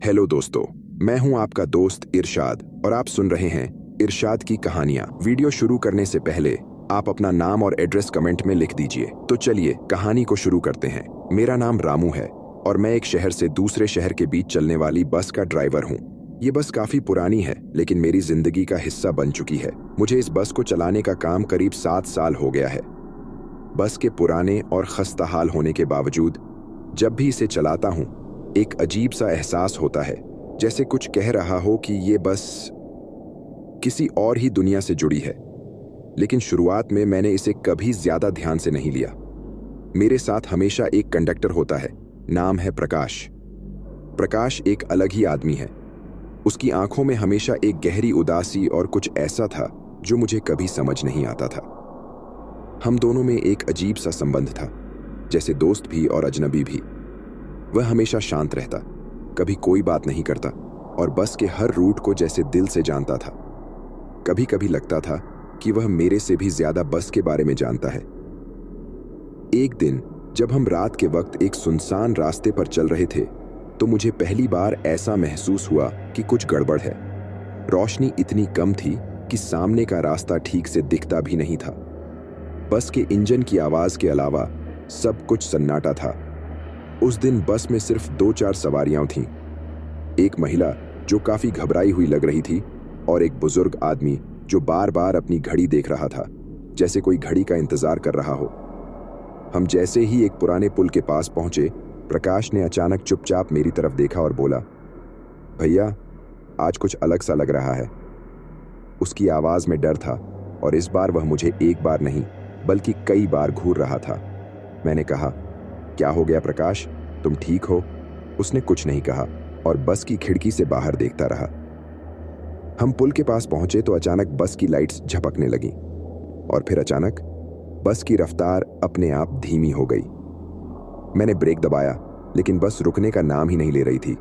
Hello दोस्तों, मैं हूं आपका दोस्त इरशाद और आप सुन रहे हैं इरशाद की कहानियां। वीडियो शुरू करने से पहले आप अपना नाम और एड्रेस कमेंट में लिख दीजिए। तो चलिए कहानी को शुरू करते हैं। मेरा नाम रामू है और मैं एक शहर से दूसरे शहर के बीच चलने वाली बस का ड्राइवर हूं। ये बस काफी पुरानी है लेकिन मेरी जिंदगी का हिस्सा बन चुकी है। मुझे इस बस को चलाने का काम करीब 7 साल हो गया है। बस के पुराने और खस्ता हाल होने के बावजूद जब भी इसे चलाता हूं, एक अजीब सा एहसास होता है, जैसे कुछ कह रहा हो कि ये बस किसी और ही दुनिया से जुड़ी है। लेकिन शुरुआत में मैंने इसे कभी ज्यादा ध्यान से नहीं लिया। मेरे साथ हमेशा एक कंडक्टर होता है, नाम है प्रकाश। प्रकाश एक अलग ही आदमी है। उसकी आंखों में हमेशा एक गहरी उदासी और कुछ ऐसा था जो मुझे कभी समझ नहीं आता था। हम दोनों में एक अजीब सा संबंध था, जैसे दोस्त भी और अजनबी भी। वह हमेशा शांत रहता, कभी कोई बात नहीं करता और बस के हर रूट को जैसे दिल से जानता था। कभी कभी लगता था कि वह मेरे से भी ज्यादा बस के बारे में जानता है। एक दिन जब हम रात के वक्त एक सुनसान रास्ते पर चल रहे थे तो मुझे पहली बार ऐसा महसूस हुआ कि कुछ गड़बड़ है। रोशनी इतनी कम थी कि सामने का रास्ता ठीक से दिखता भी नहीं था। बस के इंजन की आवाज के अलावा सब कुछ सन्नाटा था। उस दिन बस में सिर्फ 2-4 सवारियां थीं। एक महिला जो काफी घबराई हुई लग रही थी और एक बुजुर्ग आदमी जो बार बार अपनी घड़ी देख रहा था, जैसे कोई घड़ी का इंतजार कर रहा हो। हम जैसे ही एक पुराने पुल के पास पहुंचे, प्रकाश ने अचानक चुपचाप मेरी तरफ देखा और बोला, भैया आज कुछ अलग सा लग रहा है। उसकी आवाज में डर था और इस बार वह मुझे एक बार नहीं बल्कि कई बार घूर रहा था। मैंने कहा, क्या हो गया प्रकाश, तुम ठीक हो? उसने कुछ नहीं कहा और बस की खिड़की से बाहर देखता रहा। हम पुल के पास पहुंचे तो अचानक बस की लाइट्स झपकने लगीं और फिर अचानक बस की रफ्तार अपने आप धीमी हो गई। मैंने ब्रेक दबाया लेकिन बस रुकने का नाम ही नहीं ले रही थी।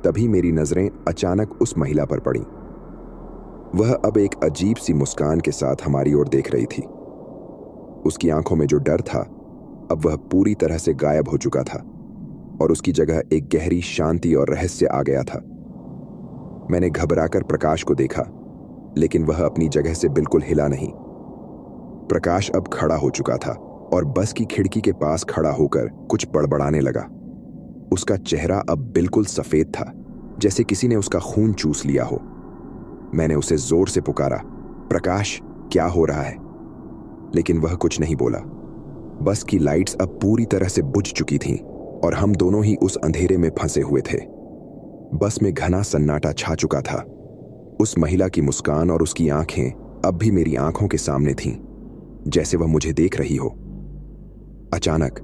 तभी मेरी नजरें अचानक उस महिला पर पड़ीं। वह अब एक अजीब सी मुस्कान के साथ हमारी ओर देख रही थी। उसकी आंखों में जो डर था अब वह पूरी तरह से गायब हो चुका था और उसकी जगह एक गहरी शांति और रहस्य आ गया था। मैंने घबराकर प्रकाश को देखा लेकिन वह अपनी जगह से बिल्कुल हिला नहीं। प्रकाश अब खड़ा हो चुका था और बस की खिड़की के पास खड़ा होकर कुछ बड़बड़ाने लगा। उसका चेहरा अब बिल्कुल सफेद था, जैसे किसी ने उसका खून चूस लिया हो। मैंने उसे जोर से पुकारा, प्रकाश क्या हो रहा है? लेकिन वह कुछ नहीं बोला। बस की लाइट्स अब पूरी तरह से बुझ चुकी थीं और हम दोनों ही उस अंधेरे में फंसे हुए थे। बस में घना सन्नाटा छा चुका था। उस महिला की मुस्कान और उसकी आंखें अब भी मेरी आंखों के सामने थीं, जैसे वह मुझे देख रही हो। अचानक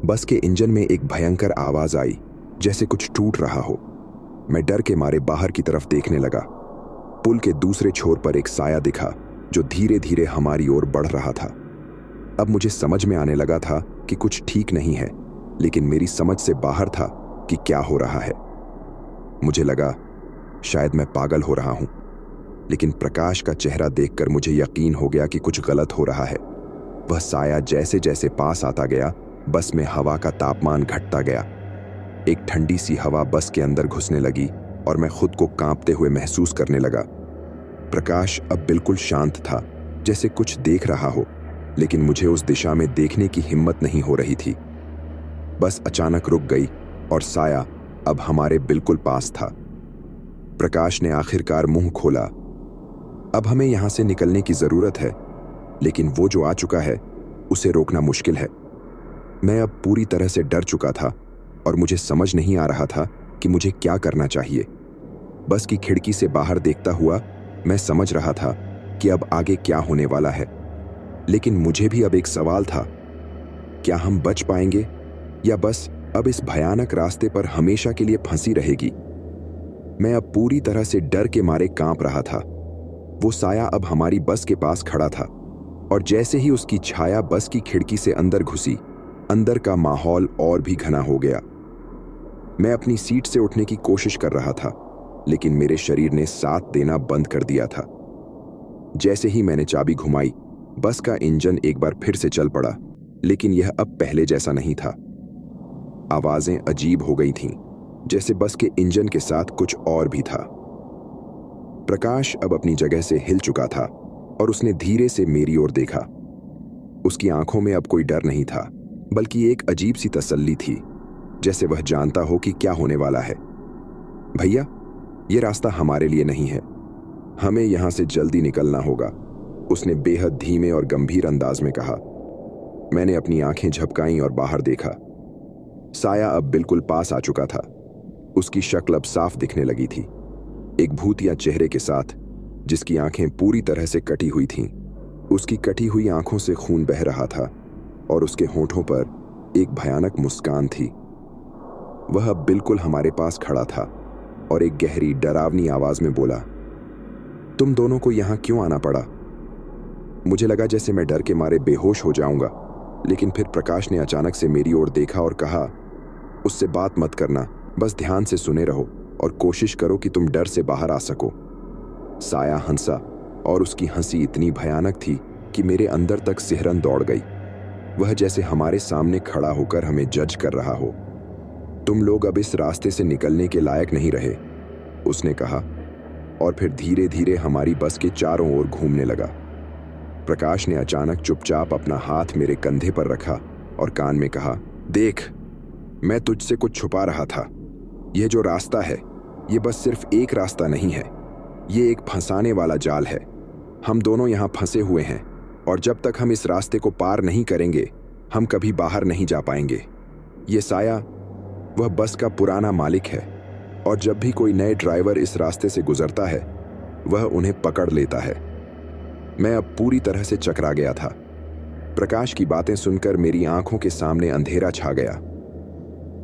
बस के इंजन में एक भयंकर आवाज आई, जैसे कुछ टूट रहा हो। मैं डर के मारे बाहर की तरफ देखने लगा। पुल के दूसरे छोर पर एक साया दिखा जो धीरे धीरे हमारी ओर बढ़ रहा था। अब मुझे समझ में आने लगा था कि कुछ ठीक नहीं है, लेकिन मेरी समझ से बाहर था कि क्या हो रहा है। मुझे लगा शायद मैं पागल हो रहा हूं, लेकिन प्रकाश का चेहरा देखकर मुझे यकीन हो गया कि कुछ गलत हो रहा है। वह साया जैसे जैसे पास आता गया, बस में हवा का तापमान घटता गया। एक ठंडी सी हवा बस के अंदर घुसने लगी और मैं खुद को कांपते हुए महसूस करने लगा। प्रकाश अब बिल्कुल शांत था, जैसे कुछ देख रहा हो, लेकिन मुझे उस दिशा में देखने की हिम्मत नहीं हो रही थी। बस अचानक रुक गई और साया अब हमारे बिल्कुल पास था। प्रकाश ने आखिरकार मुंह खोला, अब हमें यहां से निकलने की जरूरत है, लेकिन वो जो आ चुका है उसे रोकना मुश्किल है। मैं अब पूरी तरह से डर चुका था और मुझे समझ नहीं आ रहा था कि मुझे क्या करना चाहिए। बस की खिड़की से बाहर देखता हुआ मैं समझ रहा था कि अब आगे क्या होने वाला है, लेकिन मुझे भी अब एक सवाल था, क्या हम बच पाएंगे या बस अब इस भयानक रास्ते पर हमेशा के लिए फंसी रहेगी? मैं अब पूरी तरह से डर के मारे कांप रहा था। वो साया अब हमारी बस के पास खड़ा था और जैसे ही उसकी छाया बस की खिड़की से अंदर घुसी, अंदर का माहौल और भी घना हो गया। मैं अपनी सीट से उठने की कोशिश कर रहा था, लेकिन मेरे शरीर ने साथ देना बंद कर दिया था। जैसे ही मैंने चाबी घुमाई, बस का इंजन एक बार फिर से चल पड़ा, लेकिन यह अब पहले जैसा नहीं था। आवाजें अजीब हो गई थीं, जैसे बस के इंजन के साथ कुछ और भी था। प्रकाश अब अपनी जगह से हिल चुका था और उसने धीरे से मेरी ओर देखा। उसकी आंखों में अब कोई डर नहीं था, बल्कि एक अजीब सी तसल्ली थी, जैसे वह जानता हो कि क्या होने वाला है। भैया, ये रास्ता हमारे लिए नहीं है, हमें यहां से जल्दी निकलना होगा, उसने बेहद धीमे और गंभीर अंदाज में कहा। मैंने अपनी आंखें झपकाईं और बाहर देखा। साया अब बिल्कुल पास आ चुका था। उसकी शक्ल अब साफ दिखने लगी थी, एक भूतिया चेहरे के साथ जिसकी आंखें पूरी तरह से कटी हुई थीं। उसकी कटी हुई आंखों से खून बह रहा था और उसके होंठों पर एक भयानक मुस्कान थी। वह अब बिल्कुल हमारे पास खड़ा था और एक गहरी डरावनी आवाज में बोला, तुम दोनों को यहां क्यों आना पड़ा? मुझे लगा जैसे मैं डर के मारे बेहोश हो जाऊंगा, लेकिन फिर प्रकाश ने अचानक से मेरी ओर देखा और कहा, उससे बात मत करना, बस ध्यान से सुने रहो और कोशिश करो कि तुम डर से बाहर आ सको। साया हंसा और उसकी हंसी इतनी भयानक थी कि मेरे अंदर तक सिहरन दौड़ गई। वह जैसे हमारे सामने खड़ा होकर हमें जज कर रहा हो। तुम लोग अब इस रास्ते से निकलने के लायक नहीं रहे, उसने कहा, और फिर धीरे धीरे हमारी बस के चारों ओर घूमने लगा। प्रकाश ने अचानक चुपचाप अपना हाथ मेरे कंधे पर रखा और कान में कहा, देख, मैं तुझसे कुछ छुपा रहा था। यह जो रास्ता है, ये बस सिर्फ एक रास्ता नहीं है, ये एक फंसाने वाला जाल है। हम दोनों यहाँ फंसे हुए हैं और जब तक हम इस रास्ते को पार नहीं करेंगे, हम कभी बाहर नहीं जा पाएंगे। ये साया, वह बस का पुराना मालिक है और जब भी कोई नए ड्राइवर इस रास्ते से गुजरता है, वह उन्हें पकड़ लेता है। मैं अब पूरी तरह से चकरा गया था। प्रकाश की बातें सुनकर मेरी आंखों के सामने अंधेरा छा गया।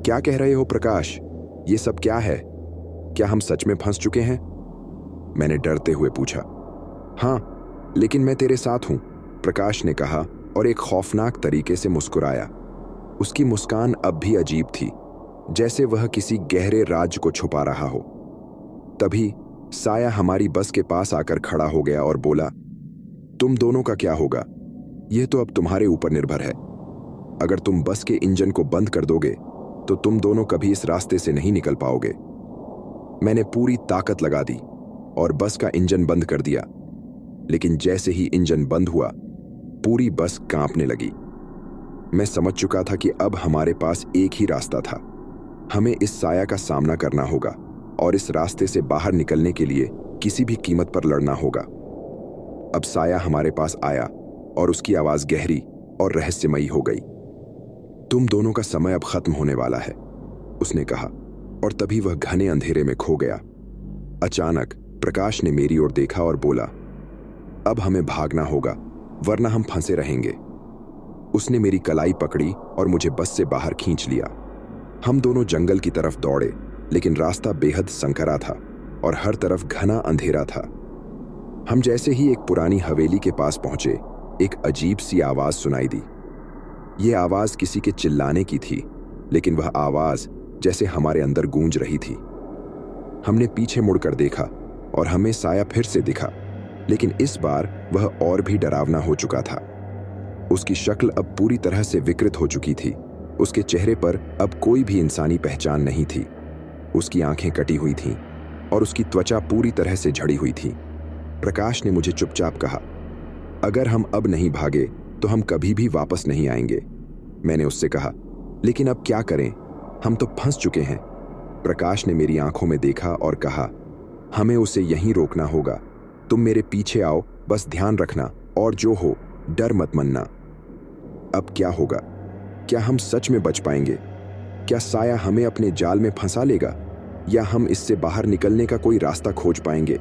क्या कह रहे हो प्रकाश? ये सब क्या है? क्या हम सच में फंस चुके हैं? मैंने डरते हुए पूछा। हाँ, लेकिन मैं तेरे साथ हूं, प्रकाश ने कहा और एक खौफनाक तरीके से मुस्कुराया। उसकी मुस्कान अब भी अजीब थी, जैसे वह किसी गहरे राज को छुपा रहा हो। तभी साया हमारी बस के पास आकर खड़ा हो गया और बोला, तुम दोनों का क्या होगा? यह तो अब तुम्हारे ऊपर निर्भर है। अगर तुम बस के इंजन को बंद कर दोगे तो तुम दोनों कभी इस रास्ते से नहीं निकल पाओगे। मैंने पूरी ताकत लगा दी और बस का इंजन बंद कर दिया, लेकिन जैसे ही इंजन बंद हुआ, पूरी बस कांपने लगी। मैं समझ चुका था कि अब हमारे पास एक ही रास्ता था, हमें इस साया का सामना करना होगा और इस रास्ते से बाहर निकलने के लिए किसी भी कीमत पर लड़ना होगा। अब साया हमारे पास आया और उसकी आवाज गहरी और रहस्यमयी हो गई। तुम दोनों का समय अब खत्म होने वाला है, उसने कहा, और तभी वह घने अंधेरे में खो गया। अचानक प्रकाश ने मेरी ओर देखा और बोला, अब हमें भागना होगा, वरना हम फंसे रहेंगे। उसने मेरी कलाई पकड़ी और मुझे बस से बाहर खींच लिया। हम दोनों जंगल की तरफ दौड़े, लेकिन रास्ता बेहद संकरा था और हर तरफ घना अंधेरा था। हम जैसे ही एक पुरानी हवेली के पास पहुंचे, एक अजीब सी आवाज सुनाई दी। यह आवाज किसी के चिल्लाने की थी, लेकिन वह आवाज जैसे हमारे अंदर गूंज रही थी। हमने पीछे मुड़कर देखा और हमें साया फिर से दिखा, लेकिन इस बार वह और भी डरावना हो चुका था। उसकी शक्ल अब पूरी तरह से विकृत हो चुकी थी। उसके चेहरे पर अब कोई भी इंसानी पहचान नहीं थी। उसकी आंखें कटी हुई थीं और उसकी त्वचा पूरी तरह से झड़ी हुई थी। प्रकाश ने मुझे चुपचाप कहा, अगर हम अब नहीं भागे तो हम कभी भी वापस नहीं आएंगे। मैंने उससे कहा, लेकिन अब क्या करें, हम तो फंस चुके हैं। प्रकाश ने मेरी आंखों में देखा और कहा, हमें उसे यहीं रोकना होगा। तुम मेरे पीछे आओ, बस ध्यान रखना और जो हो डर मत मानना। अब क्या होगा? क्या हम सच में बच पाएंगे? क्या साया हमें अपने जाल में फंसा लेगा, या हम इससे बाहर निकलने का कोई रास्ता खोज पाएंगे?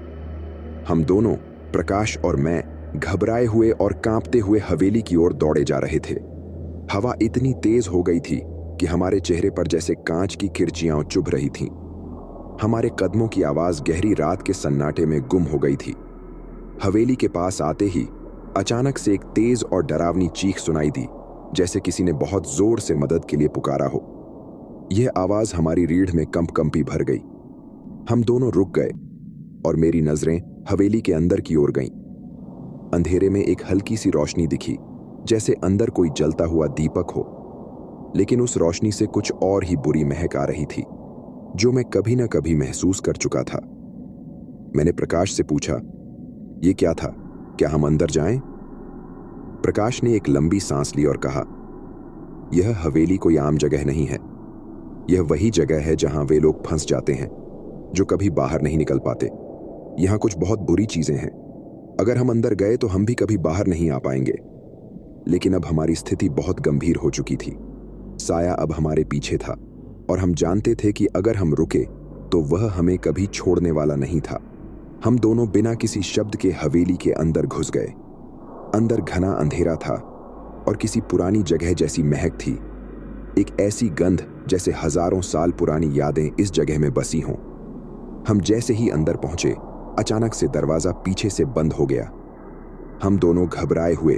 हम दोनों, प्रकाश और मैं, घबराए हुए और कांपते हुए हवेली की ओर दौड़े जा रहे थे। हवा इतनी तेज हो गई थी कि हमारे चेहरे पर जैसे कांच की किरचियां चुभ रही थीं। हमारे कदमों की आवाज गहरी रात के सन्नाटे में गुम हो गई थी। हवेली के पास आते ही अचानक से एक तेज और डरावनी चीख सुनाई दी, जैसे किसी ने बहुत जोर से मदद के लिए पुकारा हो। यह आवाज हमारी रीढ़ में कंपकंपी भर गई। हम दोनों रुक गए और मेरी नजरें हवेली के अंदर की ओर गईं। अंधेरे में एक हल्की सी रोशनी दिखी, जैसे अंदर कोई जलता हुआ दीपक हो, लेकिन उस रोशनी से कुछ और ही बुरी महक आ रही थी। जो मैं कभी ना कभी महसूस कर चुका था। मैंने प्रकाश से पूछा, ये क्या था? क्या हम अंदर जाएं? प्रकाश ने एक लंबी सांस ली और कहा, यह हवेली कोई आम जगह नहीं है। यह वही जगह है जहां वे लोग फंस जाते हैं जो कभी बाहर नहीं निकल पाते। यहां कुछ बहुत बुरी चीजें हैं। अगर हम अंदर गए तो हम भी कभी बाहर नहीं आ पाएंगे। लेकिन अब हमारी स्थिति बहुत गंभीर हो चुकी थी। साया अब हमारे पीछे था और हम जानते थे कि अगर हम रुके तो वह हमें कभी छोड़ने वाला नहीं था। हम दोनों बिना किसी शब्द के हवेली के अंदर घुस गए। अंदर घना अंधेरा था और किसी पुरानी जगह जैसी महक थी। एक ऐसी गंध जैसे हजारों साल पुरानी यादें इस जगह में बसी हों। हम जैसे ही अंदर पहुंचे, अचानक से दरवाजा पीछे से बंद हो गया। हम दोनों घबराए हुए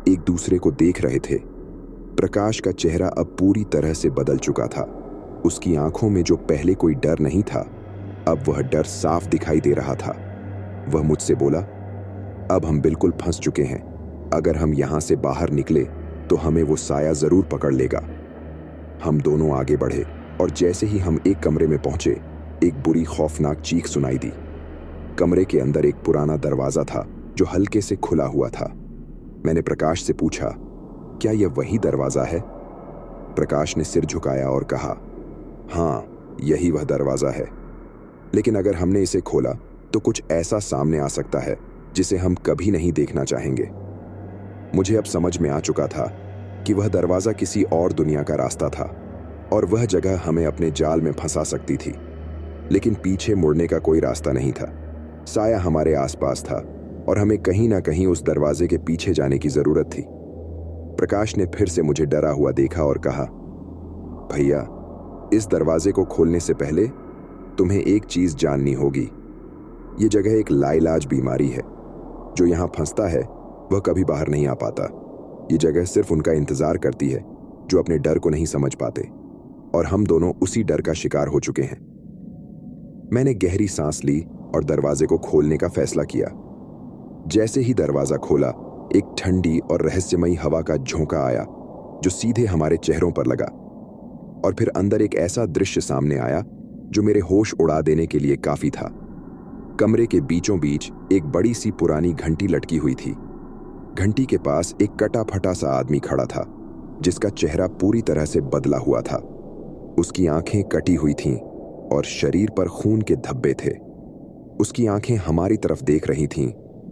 एक दूसरे को देख रहे थे। प्रकाश का चेहरा अब पूरी तरह से बदल चुका था। उसकी आंखों में जो पहले कोई डर नहीं था, अब वह डर साफ दिखाई दे रहा था। वह मुझसे बोला, अब हम बिल्कुल फंस चुके हैं। अगर हम यहां से बाहर निकले तो हमें वो साया जरूर पकड़ लेगा। हम दोनों आगे बढ़े और जैसे ही हम एक कमरे में पहुंचे, एक बुरी खौफनाक चीख सुनाई दी। कमरे के अंदर एक पुराना दरवाजा था जो हल्के से खुला हुआ था। मैंने प्रकाश से पूछा, क्या यह वही दरवाजा है? प्रकाश ने सिर झुकाया और कहा, हाँ, यही वह दरवाजा है। लेकिन अगर हमने इसे खोला तो कुछ ऐसा सामने आ सकता है जिसे हम कभी नहीं देखना चाहेंगे। मुझे अब समझ में आ चुका था कि वह दरवाजा किसी और दुनिया का रास्ता था और वह जगह हमें अपने जाल में फंसा सकती थी। लेकिन पीछे मुड़ने का कोई रास्ता नहीं था। साया हमारे आसपास था और हमें कहीं ना कहीं उस दरवाजे के पीछे जाने की जरूरत थी। प्रकाश ने फिर से मुझे डरा हुआ देखा और कहा, भैया, इस दरवाजे को खोलने से पहले तुम्हें एक चीज जाननी होगी। ये जगह एक लाइलाज बीमारी है। जो यहां फंसता है वह कभी बाहर नहीं आ पाता। ये जगह सिर्फ उनका इंतजार करती है जो अपने डर को नहीं समझ पाते, और हम दोनों उसी डर का शिकार हो चुके हैं। मैंने गहरी सांस ली और दरवाजे को खोलने का फैसला किया। जैसे ही दरवाजा खोला, एक ठंडी और रहस्यमयी हवा का झोंका आया जो सीधे हमारे चेहरों पर लगा, और फिर अंदर एक ऐसा दृश्य सामने आया जो मेरे होश उड़ा देने के लिए काफी था। कमरे के बीचों बीच एक बड़ी सी पुरानी घंटी लटकी हुई थी। घंटी के पास एक कटा फटा सा आदमी खड़ा था जिसका चेहरा पूरी तरह से बदला हुआ था। उसकी आंखें कटी हुई थीं और शरीर पर खून के धब्बे थे। उसकी आंखें हमारी तरफ देख रही थीं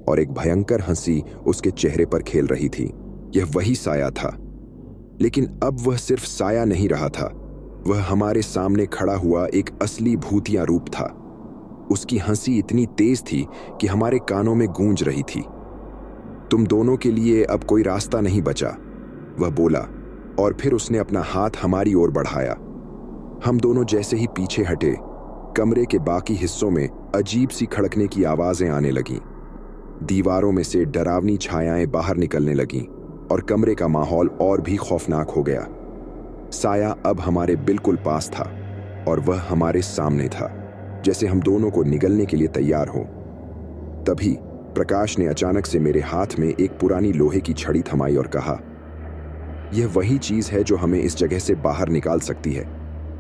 और एक भयंकर हंसी उसके चेहरे पर खेल रही थी। यह वही साया था, लेकिन अब वह सिर्फ साया नहीं रहा था। वह हमारे सामने खड़ा हुआ एक असली भूतिया रूप था। उसकी हंसी इतनी तेज थी कि हमारे कानों में गूंज रही थी। तुम दोनों के लिए अब कोई रास्ता नहीं बचा, वह बोला, और फिर उसने अपना हाथ हमारी ओर बढ़ाया। हम दोनों जैसे ही पीछे हटे, कमरे के बाकी हिस्सों में अजीब सी खड़कने की आवाजें आने लगीं। दीवारों में से डरावनी छायाएं बाहर निकलने लगीं और कमरे का माहौल और भी खौफनाक हो गया। साया अब हमारे बिल्कुल पास था और वह हमारे सामने था, जैसे हम दोनों को निगलने के लिए तैयार हो। तभी प्रकाश ने अचानक से मेरे हाथ में एक पुरानी लोहे की छड़ी थमाई और कहा, यह वही चीज है जो हमें इस जगह से बाहर निकाल सकती है,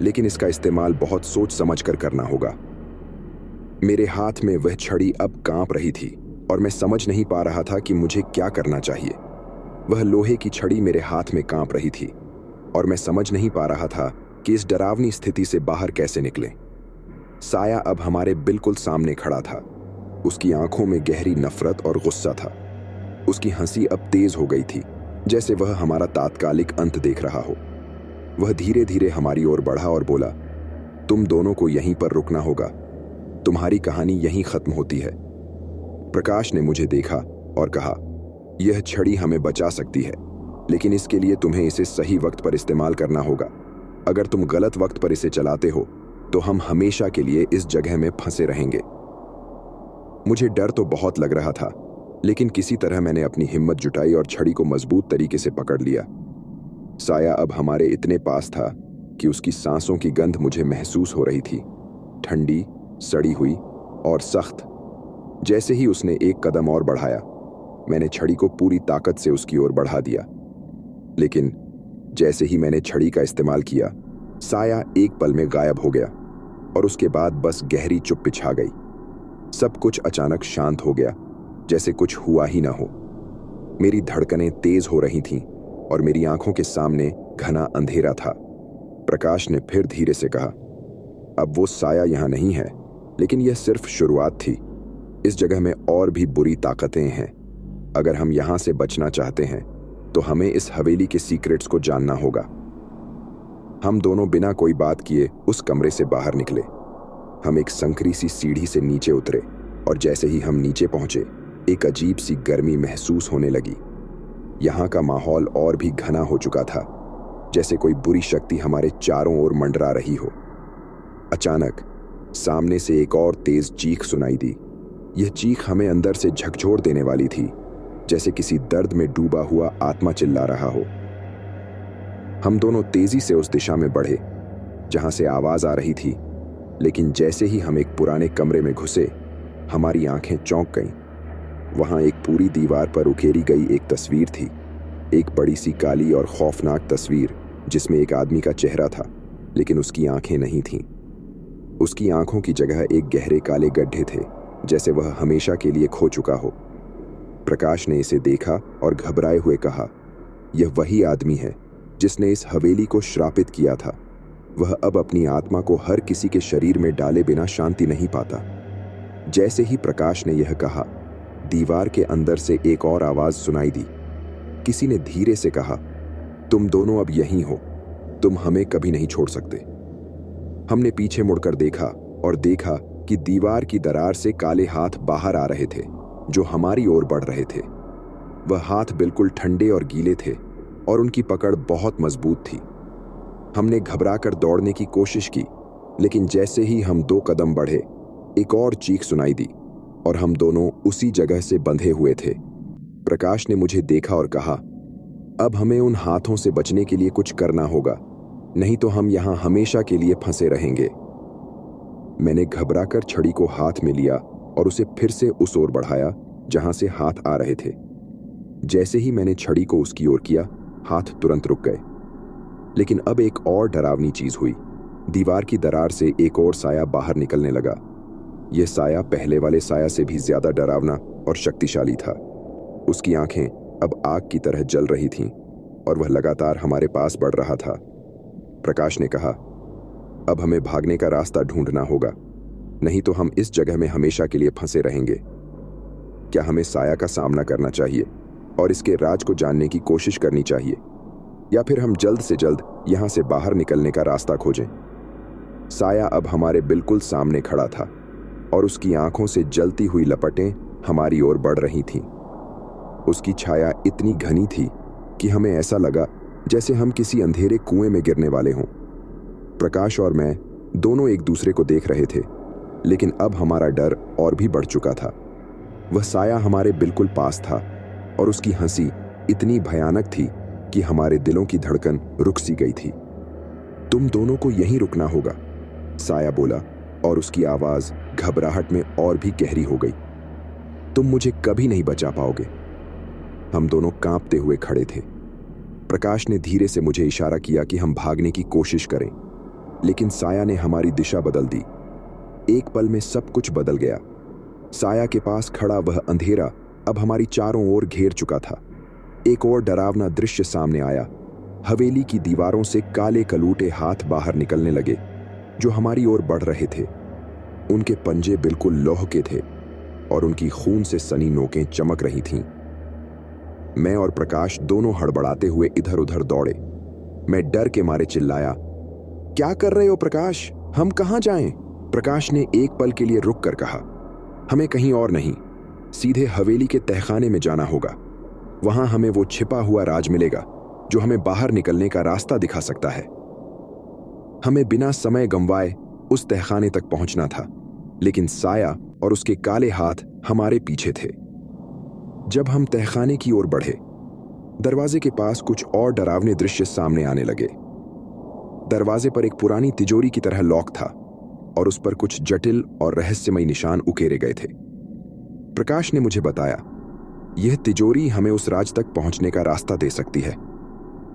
लेकिन इसका इस्तेमाल बहुत सोच समझ कर करना होगा। मेरे हाथ में वह छड़ी अब कांप रही थी और मैं समझ नहीं पा रहा था कि मुझे क्या करना चाहिए। वह लोहे की छड़ी मेरे हाथ में कांप रही थी और मैं समझ नहीं पा रहा था कि इस डरावनी स्थिति से बाहर कैसे निकलें। साया अब हमारे बिल्कुल सामने खड़ा था। उसकी आंखों में गहरी नफरत और गुस्सा था। उसकी हंसी अब तेज हो गई थी, जैसे वह हमारा तात्कालिक अंत देख रहा हो। वह धीरे धीरे हमारी ओर बढ़ा और बोला, तुम दोनों को यहीं पर रुकना होगा। तुम्हारी कहानी यहीं खत्म होती है। प्रकाश ने मुझे देखा और कहा, यह छड़ी हमें बचा सकती है, लेकिन इसके लिए तुम्हें इसे सही वक्त पर इस्तेमाल करना होगा। अगर तुम गलत वक्त पर इसे चलाते हो तो हम हमेशा के लिए इस जगह में फंसे रहेंगे। मुझे डर तो बहुत लग रहा था, लेकिन किसी तरह मैंने अपनी हिम्मत जुटाई और छड़ी को मजबूत तरीके से पकड़ लिया। साया अब हमारे इतने पास था कि उसकी सांसों की गंध मुझे महसूस हो रही थी, ठंडी, सड़ी हुई और सख्त। जैसे ही उसने एक कदम और बढ़ाया, मैंने छड़ी को पूरी ताकत से उसकी ओर बढ़ा दिया। लेकिन जैसे ही मैंने छड़ी का इस्तेमाल किया, साया एक पल में गायब हो गया। और उसके बाद बस गहरी चुप्पी छा गई। सब कुछ अचानक शांत हो गया, जैसे कुछ हुआ ही ना हो। मेरी धड़कनें तेज हो रही थीं और मेरी आंखों के सामने घना अंधेरा था। प्रकाश ने फिर धीरे से कहा, अब वो साया यहां नहीं है, लेकिन यह सिर्फ शुरुआत थी। इस जगह में और भी बुरी ताकतें हैं। अगर हम यहां से बचना चाहते हैं तो हमें इस हवेली के सीक्रेट्स को जानना होगा। हम दोनों बिना कोई बात किए उस कमरे से बाहर निकले। हम एक संकरी सी सीढ़ी से नीचे उतरे और जैसे ही हम नीचे पहुंचे, एक अजीब सी गर्मी महसूस होने लगी। यहाँ का माहौल और भी घना हो चुका था, जैसे कोई बुरी शक्ति हमारे चारों ओर मंडरा रही हो। अचानक सामने से एक और तेज चीख सुनाई दी। यह चीख हमें अंदर से झकझोर देने वाली थी, जैसे किसी दर्द में डूबा हुआ आत्मा चिल्ला रहा हो। हम दोनों तेजी से उस दिशा में बढ़े जहां से आवाज आ रही थी, लेकिन जैसे ही हम एक पुराने कमरे में घुसे, हमारी आंखें चौंक गईं। वहां एक पूरी दीवार पर उकेरी गई एक तस्वीर थी, एक बड़ी सी काली और खौफनाक तस्वीर जिसमें एक आदमी का चेहरा था, लेकिन उसकी आंखें नहीं थीं। उसकी आंखों की जगह एक गहरे काले गड्ढे थे, जैसे वह हमेशा के लिए खो चुका हो। प्रकाश ने इसे देखा और घबराए हुए कहा, यह वही आदमी है जिसने इस हवेली को श्रापित किया था। वह अब अपनी आत्मा को हर किसी के शरीर में डाले बिना शांति नहीं पाता। जैसे ही प्रकाश ने यह कहा, दीवार के अंदर से एक और आवाज सुनाई दी। किसी ने धीरे से कहा, तुम दोनों अब यहीं हो, तुम हमें कभी नहीं छोड़ सकते। हमने पीछे मुड़कर देखा और देखा कि दीवार की दरार से काले हाथ बाहर आ रहे थे, जो हमारी ओर बढ़ रहे थे। वह हाथ बिल्कुल ठंडे और गीले थे और उनकी पकड़ बहुत मजबूत थी। हमने घबराकर दौड़ने की कोशिश की, लेकिन जैसे ही हम 2 कदम बढ़े, एक और चीख सुनाई दी और हम दोनों उसी जगह से बंधे हुए थे। प्रकाश ने मुझे देखा और कहा, अब हमें उन हाथों से बचने के लिए कुछ करना होगा, नहीं तो हम यहां हमेशा के लिए फंसे रहेंगे। मैंने घबराकर छड़ी को हाथ में लिया और उसे फिर से उस ओर बढ़ाया जहां से हाथ आ रहे थे। जैसे ही मैंने छड़ी को उसकी ओर किया, हाथ तुरंत रुक गए। लेकिन अब एक और डरावनी चीज हुई। दीवार की दरार से एक और साया बाहर निकलने लगा। यह साया पहले वाले साया से भी ज्यादा डरावना और शक्तिशाली था। उसकी आंखें अब आग की तरह जल रही थीं और वह लगातार हमारे पास बढ़ रहा था। प्रकाश ने कहा, अब हमें भागने का रास्ता ढूंढना होगा, नहीं तो हम इस जगह में हमेशा के लिए फंसे रहेंगे। क्या हमें साया का सामना करना चाहिए और इसके राज को जानने की कोशिश करनी चाहिए, या फिर हम जल्द से जल्द यहां से बाहर निकलने का रास्ता खोजें? साया अब हमारे बिल्कुल सामने खड़ा था और उसकी आंखों से जलती हुई लपटें हमारी ओर बढ़ रही थीं। उसकी छाया इतनी घनी थी कि हमें ऐसा लगा जैसे हम किसी अंधेरे कुएं में गिरने वाले हों। प्रकाश और मैं दोनों एक दूसरे को देख रहे थे, लेकिन अब हमारा डर और भी बढ़ चुका था। वह साया हमारे बिल्कुल पास था और उसकी हंसी इतनी भयानक थी कि हमारे दिलों की धड़कन रुक सी गई थी। तुम दोनों को यहीं रुकना होगा, साया बोला और उसकी आवाज घबराहट में और भी गहरी हो गई। तुम मुझे कभी नहीं बचा पाओगे। हम दोनों कांपते हुए खड़े थे। प्रकाश ने धीरे से मुझे इशारा किया कि हम भागने की कोशिश करें, लेकिन साया ने हमारी दिशा बदल दी। एक पल में सब कुछ बदल गया। साया के पास खड़ा वह अंधेरा अब हमारी चारों ओर घेर चुका था। एक और डरावना दृश्य सामने आया। हवेली की दीवारों से काले कलूटे हाथ बाहर निकलने लगे, जो हमारी ओर बढ़ रहे थे। उनके पंजे बिल्कुल लौह के थे और उनकी खून से सनी नोकें चमक रही थीं। मैं और प्रकाश दोनों हड़बड़ाते हुए इधर उधर दौड़े। मैं डर के मारे चिल्लाया, क्या कर रहे हो प्रकाश? हम कहां जाएं? प्रकाश ने एक पल के लिए रुक कर कहा, हमें कहीं और नहीं, सीधे हवेली के तहखाने में जाना होगा। वहां हमें वो छिपा हुआ राज मिलेगा जो हमें बाहर निकलने का रास्ता दिखा सकता है। हमें बिना समय गंवाए उस तहखाने तक पहुंचना था, लेकिन साया और उसके काले हाथ हमारे पीछे थे। जब हम तहखाने की ओर बढ़े, दरवाजे के पास कुछ और डरावने दृश्य सामने आने लगे। दरवाजे पर एक पुरानी तिजोरी की तरह लॉक था और उस पर कुछ जटिल और रहस्यमय निशान उकेरे गए थे। प्रकाश ने मुझे बताया, यह तिजोरी हमें उस राज तक पहुंचने का रास्ता दे सकती है,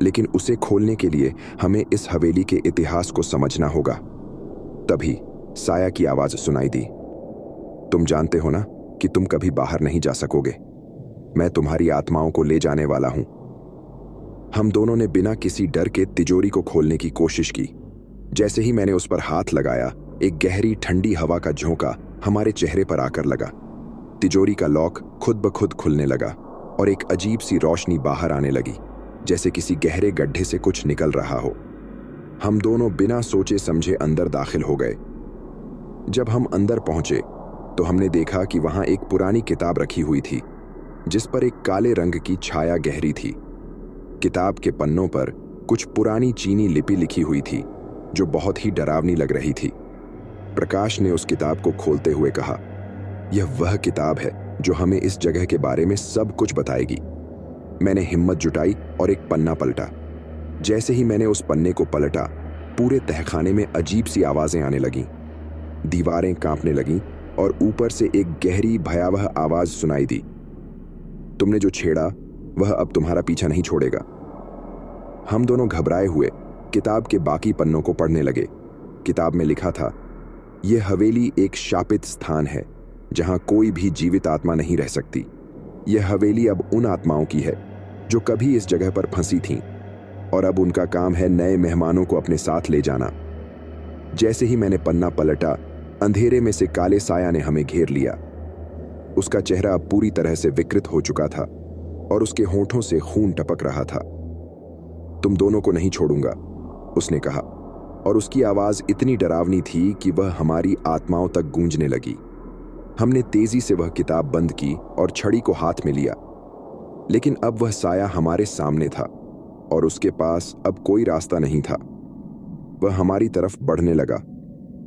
लेकिन उसे खोलने के लिए हमें इस हवेली के इतिहास को समझना होगा। तभी साया की आवाज सुनाई दी। तुम जानते हो ना कि तुम कभी बाहर नहीं जा सकोगे। मैं तुम्हारी आत्माओं को ले जाने वाला हूं। हम दोनों ने बिना किसी डर के तिजोरी को खोलने की कोशिश की। जैसे ही मैंने उस पर हाथ लगाया, एक गहरी ठंडी हवा का झोंका हमारे चेहरे पर आकर लगा। तिजोरी का लॉक खुद ब खुद खुलने लगा और एक अजीब सी रोशनी बाहर आने लगी, जैसे किसी गहरे गड्ढे से कुछ निकल रहा हो। हम दोनों बिना सोचे समझे अंदर दाखिल हो गए। जब हम अंदर पहुंचे तो हमने देखा कि वहां एक पुरानी किताब रखी हुई थी, जिस पर एक काले रंग की छाया गहरी थी। किताब के पन्नों पर कुछ पुरानी चीनी लिपि लिखी हुई थी, जो बहुत ही डरावनी लग रही थी। प्रकाश ने उस किताब को खोलते हुए कहा, यह वह किताब है जो हमें इस जगह के बारे में सब कुछ बताएगी। मैंने हिम्मत जुटाई और एक पन्ना पलटा। जैसे ही मैंने उस पन्ने को पलटा, पूरे तहखाने में अजीब सी आवाजें आने लगीं। दीवारें कांपने लगीं और ऊपर से एक गहरी भयावह आवाज सुनाई दी, तुमने जो छेड़ा वह अब तुम्हारा पीछा नहीं छोड़ेगा। हम दोनों घबराए हुए किताब के बाकी पन्नों को पढ़ने लगे। किताब में लिखा था, यह हवेली एक शापित स्थान है जहां कोई भी जीवित आत्मा नहीं रह सकती। यह हवेली अब उन आत्माओं की है जो कभी इस जगह पर फंसी थीं, और अब उनका काम है नए मेहमानों को अपने साथ ले जाना। जैसे ही मैंने पन्ना पलटा, अंधेरे में से काले साया ने हमें घेर लिया। उसका चेहरा अब पूरी तरह से विकृत हो चुका था और उसके होंठों से खून टपक रहा था। तुम दोनों को नहीं छोड़ूंगा, उसने कहा, और उसकी आवाज इतनी डरावनी थी कि वह हमारी आत्माओं तक गूंजने लगी। हमने तेजी से वह किताब बंद की और छड़ी को हाथ में लिया, लेकिन अब वह साया हमारे सामने था और उसके पास अब कोई रास्ता नहीं था। वह हमारी तरफ बढ़ने लगा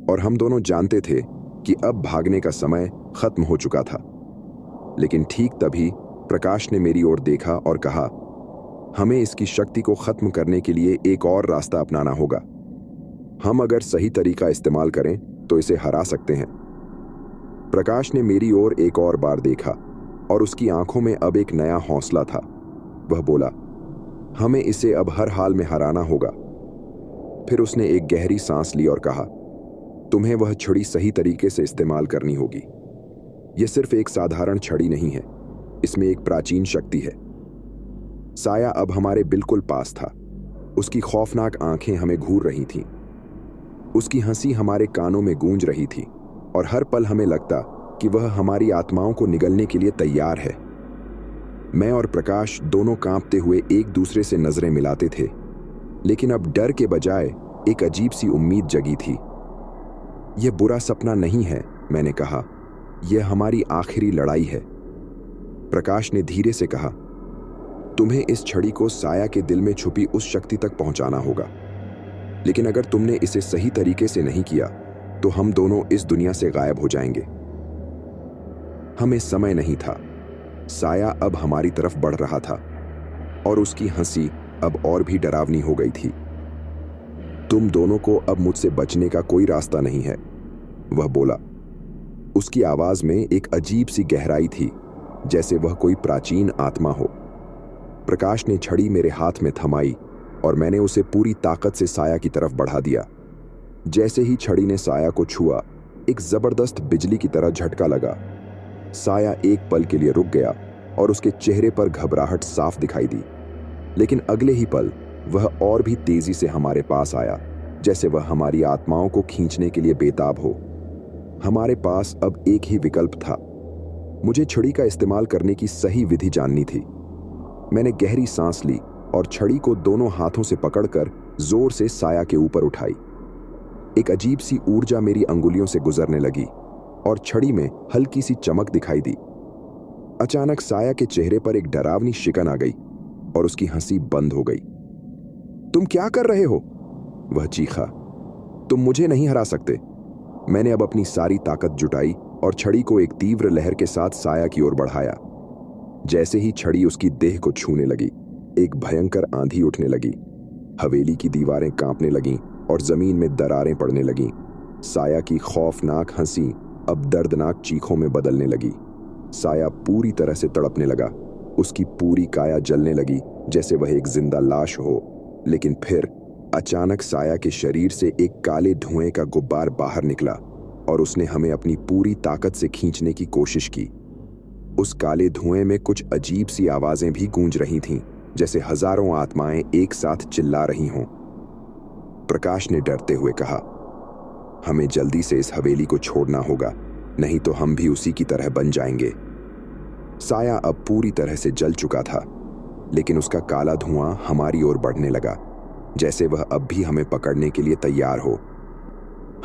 और हम दोनों जानते थे कि अब भागने का समय खत्म हो चुका था। लेकिन ठीक तभी प्रकाश ने मेरी ओर देखा और कहा, हमें इसकी शक्ति को खत्म करने के लिए एक और रास्ता अपनाना होगा। हम अगर सही तरीका इस्तेमाल करें तो इसे हरा सकते हैं। प्रकाश ने मेरी ओर एक और बार देखा और उसकी आंखों में अब एक नया हौसला था। वह बोला, हमें इसे अब हर हाल में हराना होगा। फिर उसने एक गहरी सांस ली और कहा, तुम्हें वह छड़ी सही तरीके से इस्तेमाल करनी होगी। यह सिर्फ एक साधारण छड़ी नहीं है, इसमें एक प्राचीन शक्ति है। साया अब हमारे बिल्कुल पास था। उसकी खौफनाक आंखें हमें घूर रही थीं। उसकी हंसी हमारे कानों में गूंज रही थी और हर पल हमें लगता कि वह हमारी आत्माओं को निगलने के लिए तैयार है। मैं और प्रकाश दोनों कांपते हुए एक दूसरे से नजरें मिलाते थे, लेकिन अब डर के बजाय एक अजीब सी उम्मीद जगी थी। यह बुरा सपना नहीं है, मैंने कहा, यह हमारी आखिरी लड़ाई है। प्रकाश ने धीरे से कहा, तुम्हें इस छड़ी को साया के दिल में छुपी उस शक्ति तक पहुंचाना होगा, लेकिन अगर तुमने इसे सही तरीके से नहीं किया तो हम दोनों इस दुनिया से गायब हो जाएंगे। हमें समय नहीं था। साया अब हमारी तरफ बढ़ रहा था और उसकी हंसी अब और भी डरावनी हो गई थी। तुम दोनों को अब मुझसे बचने का कोई रास्ता नहीं है, वह बोला। उसकी आवाज में एक अजीब सी गहराई थी, जैसे वह कोई प्राचीन आत्मा हो। प्रकाश ने छड़ी मेरे हाथ में थमाई और मैंने उसे पूरी ताकत से साया की तरफ बढ़ा दिया। जैसे ही छड़ी ने साया को छुआ, एक जबरदस्त बिजली की तरह झटका लगा। साया एक पल के लिए रुक गया और उसके चेहरे पर घबराहट साफ दिखाई दी, लेकिन अगले ही पल वह और भी तेजी से हमारे पास आया, जैसे वह हमारी आत्माओं को खींचने के लिए बेताब हो। हमारे पास अब एक ही विकल्प था। मुझे छड़ी का इस्तेमाल करने की सही विधि जाननी थी। मैंने गहरी सांस ली और छड़ी को दोनों हाथों से पकड़कर जोर से साया के ऊपर उठाई। एक अजीब सी ऊर्जा मेरी अंगुलियों से गुजरने लगी और छड़ी में हल्की सी चमक दिखाई दी। अचानक साया के चेहरे पर एक डरावनी शिकन आ गई और उसकी हंसी बंद हो गई। तुम क्या कर रहे हो? वह चीखा। तुम मुझे नहीं हरा सकते। मैंने अब अपनी सारी ताकत जुटाई और छड़ी को एक तीव्र लहर के साथ साया की ओर बढ़ाया। जैसे ही छड़ी उसकी देह को छूने लगी, एक भयंकर आंधी उठने लगी। हवेली की दीवारें कांपने लगीं और जमीन में दरारें पड़ने लगीं। साया की खौफनाक हंसी अब दर्दनाक चीखों में बदलने लगी। साया पूरी तरह से तड़पने लगा। उसकी पूरी काया जलने लगी, जैसे वह एक जिंदा लाश हो। लेकिन फिर अचानक साया के शरीर से एक काले धुएं का गुब्बार बाहर निकला और उसने हमें अपनी पूरी ताकत से खींचने की कोशिश की। उस काले धुएं में कुछ अजीब सी आवाजें भी गूंज रही थीं, जैसे हजारों आत्माएं एक साथ चिल्ला रही हों। प्रकाश ने डरते हुए कहा, हमें जल्दी से इस हवेली को छोड़ना होगा, नहीं तो हम भी उसी की तरह बन जाएंगे। साया अब पूरी तरह से जल चुका था, लेकिन उसका काला धुआं हमारी ओर बढ़ने लगा, जैसे वह अब भी हमें पकड़ने के लिए तैयार हो।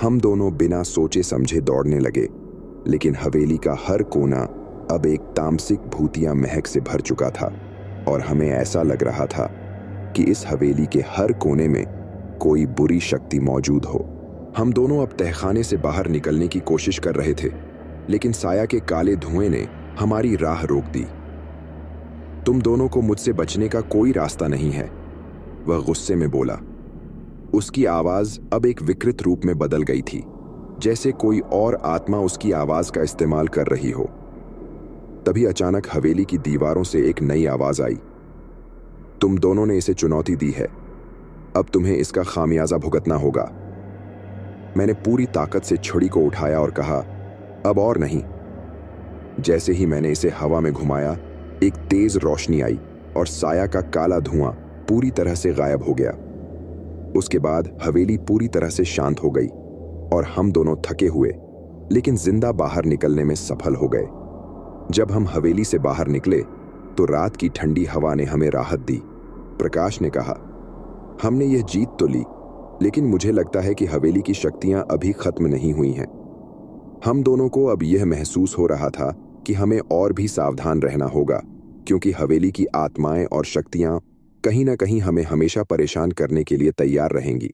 हम दोनों बिना सोचे समझे दौड़ने लगे, लेकिन हवेली का हर कोना अब एक तामसिक भूतिया महक से भर चुका था और हमें ऐसा लग रहा था कि इस हवेली के हर कोने में कोई बुरी शक्ति मौजूद हो। हम दोनों अब तहखाने से बाहर निकलने की कोशिश कर रहे थे, लेकिन साया के काले धुएं ने हमारी राह रोक दी। तुम दोनों को मुझसे बचने का कोई रास्ता नहीं है, वह गुस्से में बोला। उसकी आवाज अब एक विकृत रूप में बदल गई थी, जैसे कोई और आत्मा उसकी आवाज का इस्तेमाल कर रही हो। तभी अचानक हवेली की दीवारों से एक नई आवाज आई, तुम दोनों ने इसे चुनौती दी है, अब तुम्हें इसका खामियाजा भुगतना होगा। मैंने पूरी ताकत से छड़ी को उठाया और कहा, अब और नहीं। जैसे ही मैंने इसे हवा में घुमाया, एक तेज रोशनी आई और साया का काला धुआं पूरी तरह से गायब हो गया। उसके बाद हवेली पूरी तरह से शांत हो गई और हम दोनों थके हुए लेकिन जिंदा बाहर निकलने में सफल हो गए। जब हम हवेली से बाहर निकले तो रात की ठंडी हवा ने हमें राहत दी। प्रकाश ने कहा, हमने यह जीत तो ली, लेकिन मुझे लगता है कि हवेली की शक्तियां अभी खत्म नहीं हुई हैं। हम दोनों को अब यह महसूस हो रहा था कि हमें और भी सावधान रहना होगा, क्योंकि हवेली की आत्माएं और शक्तियां कहीं ना कहीं हमें हमेशा परेशान करने के लिए तैयार रहेंगी।